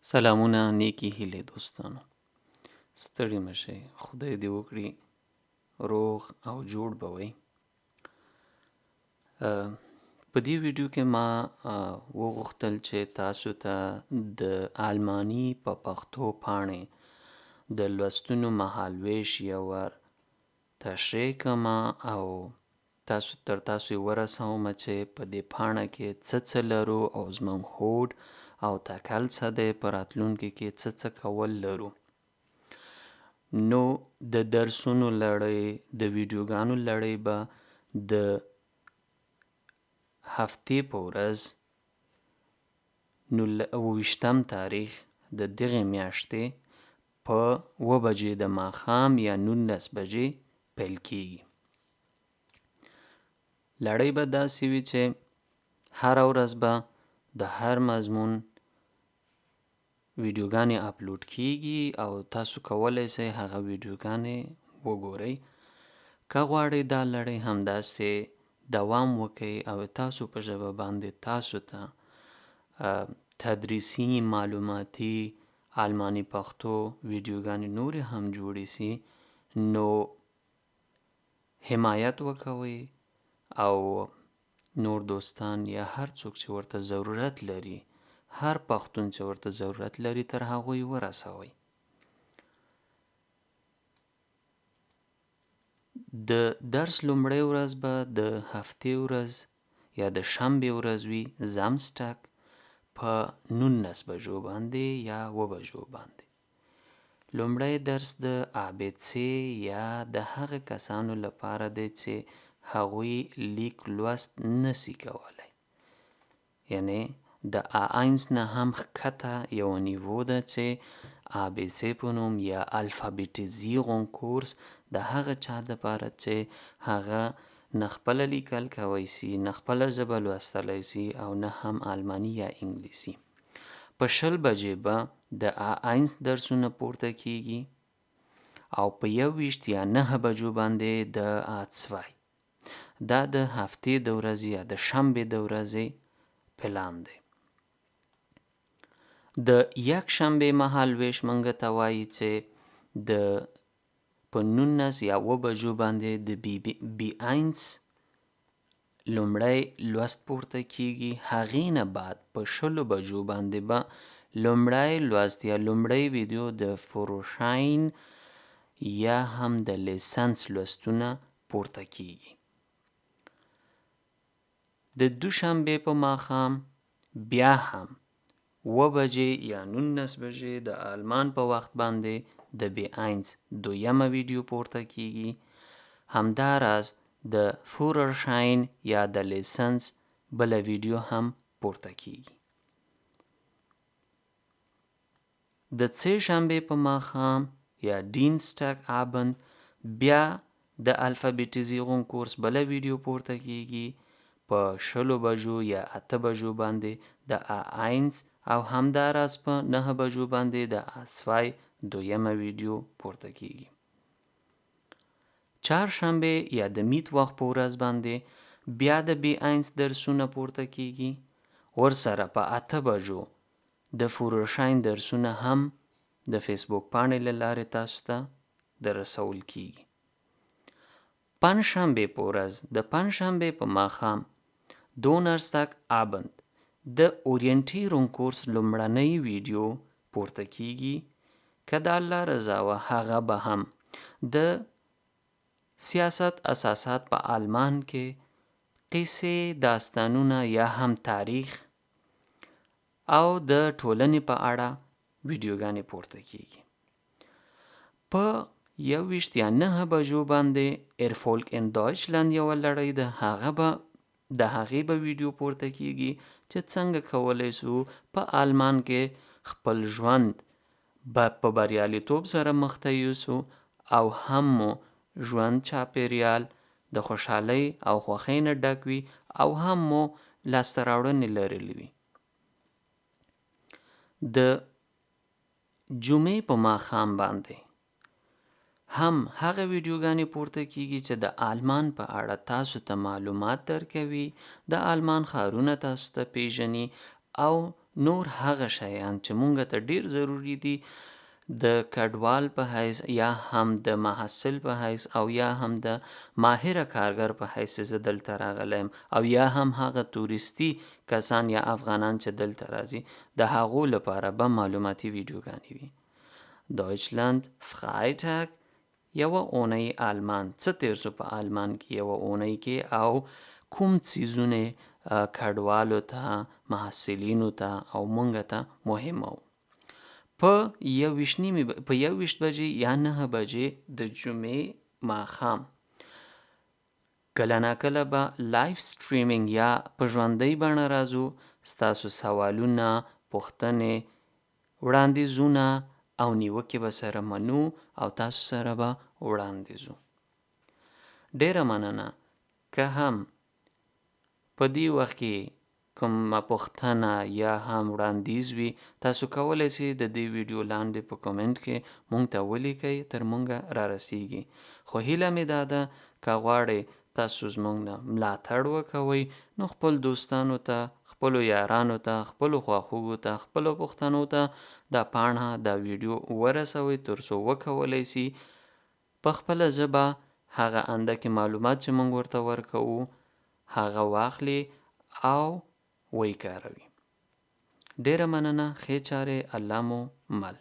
سلامونه نیکی هیلې دوستانو، ستړي مشئ، خدای دې وکړي روغ او جوړ به وئ. په دې ویډیو کې ما وغوښتل چې تاسو ته د آلماني په پښتو پاڼې د لوستونو مهالوېش یوه تشریح کړمه او تر تاسو یې ورسوم چې په دې پاڼه کې څه لرو او زموږ هوډ او تکل څه دی، په راتلونکي کې څه کول لرو. نو د درسونو لړۍ، د ویډیوګانو لړۍ به د هفتې په ورځ 29 تاریخ د دغې میاشتې په 9 بجې د ماښام یا 19 بجې پیل کیږي. لړۍ به داسې وي چې هره ورځ به د هر مضمون ویډیوګانې اپلوډ کیږي او تاسو کولی شئ هغه ویډیوګانې وګورئ. که غواړئ دا لړۍ همداسې دوام وکړئ او تاسو په ژبه باندې تاسو ته تدریسي، معلوماتي، آلماني پښتو ویډیوګانې نورې هم جوړې سي، نو حمایت وکوئ او نور دوستان یا هر څوک چې ورته ضرورت لري، هر پښتون چې ورته ضرورت لري، تر هغوی ورسوئ. د درس لومړۍ ورځ به د هفتې ورځ یا د شنبې ورځ وي، زامستګ په 19 بجو باندې یا 9 بجو باندې. لومړی درس د ABC یا د هغه کسانو لپاره دی چې هغوی لیک لوست نسی کولی، یعنی د A1 نه هم ښکته یوه نیوو ده چې ABC په نوم یا الفابیتیزیرون کورس، د هغه چا دپاره چې هغه نه خپله لیکل کوی سي، نه خپله ژبه لوستلی سي او نه هم آلماني یا انګلیسي. په 20 بجې به د A1 درسونه پورته کیږي او په 21 یا 9 بجو باندې د A2. دا د هفتې د ورځې یا د شنبې د ورځې پلان دی. د یک شنبې مهالوېش موږ ته وایي چې په 19 یا 9 بجو باندې د B1 لومړی لوست پورته کیږي. هغې نه بعد په 20 بجو باندې به لومړی لوست یا لومړی ویډیو د فروشاین یا هم د لیسنس لوستونه پورته کیږي. د دوشنبې په ماښام بیا هم 9 بجې یا 19 بجې د آلمان په وخت باندې د B1 دویمه ویډیو پورته کیږي. همداراز د فوررشاین یا د لیسنس بله ویډیو هم پورته کیږي. د سه شنبې په ماښام یا دینستګ آبند بیا د الفابیتیزیرون کورس بله ویډیو پورته کیږي. په 20 بجو یا 8 بجو باندې د A1 او همداراز په 9 بجو باندې د A2 دویمه ویډیو پورته کیږي. چهارشنبه یا د میتوخ په ورځ باندې بیا د B1 درسونه پورته کیږي. ورسره په 8 بجو د فوررشاین درسونه هم د فیسبوک پاڼې له لارې تاسو ته د رسول کیږي. پنجشنبه په ورځ د پنجشنبې په ماښام دونرستګ آبند د اورینټیرون کورس لومړنۍ ویډیو پورته کیږي. که د الله رضا وه هغه به هم د سیاست اساسات په آلمان کې، قصې، داستانونه یا هم تاریخ او د ټولنې په اړه ویډیوګانې پورته کیږي. په 21 یا 9 بجو باندې ایرفولک ان دایچلند یوه لړۍ ده، د هغې به ویډیو پورته کیږي چې څنګه کولی شو په آلمان کې خپل ژوند په بریالیتوب سره مخته یوسو او هم مو ژوند چاپیریال د خوشحالۍ او خوښۍ نه ډک وي او هم مو لاسته راوړنې لرلې وي. د جمعې په ماښام باندې هم هغه ویډیوګانې پورته کیږي چې د آلمان په اړه تاسو ته معلومات درکوي، د آلمان ښارونه تاسو ته پیژني او نور هغه شیان چې مونږ ته ډیر ضروری دي د کډوال په حیث یا هم د محصل په حیث او یا هم د ماهر کارګر په حیث زه دلته راغلم او یا هم هغه تورستی کسان یا افغانان چې دلته راځي د هغو لپاره به معلوماتي ویډیوګانې وي. Deutschland Freitag یوه اونۍ آلمان څه تیر شو په آلمان کې یوه اونۍ کې او کوم څیزونه کډوالو ته محصلینو ته او مونږ ته مهمه وو. په 1:20 بجې یا 9 بجې د جمعې ماښام کله ناکله به لایف سټریمینګ یا په ژوندۍ بڼه راځو، ستاسو سوالونه، پوښتنې، وړاندیزونه او نیوکې به سره منو او تاسو سره به وړاندې ځو. ډیره مننه. که هم په دې وخت کې کومه پوښتنه یا هم وړاندیز وي تاسو کولی شئ د دې ویډیو لاندې په کومنټ کې مونږ ته ولیکئ، تر مونږه را رسیږي. خو هیله مې دا ده که غواړئ تاسو زمونږ نه ملاتړ وکوئ نو خپل دوستانو ته، خپلو یارانو ته، خپلو خواخوږو ته، خپلو پښتنو ته دا پاڼه دا ویډیو ورسوئ تر څو وکولی شي په خپله ژبه هغه اندکې معلومات چې مونږ ورته ورکوو هغه واخلي او ویې کاروي. ډیره مننه. ښې چارې. الله مو مل.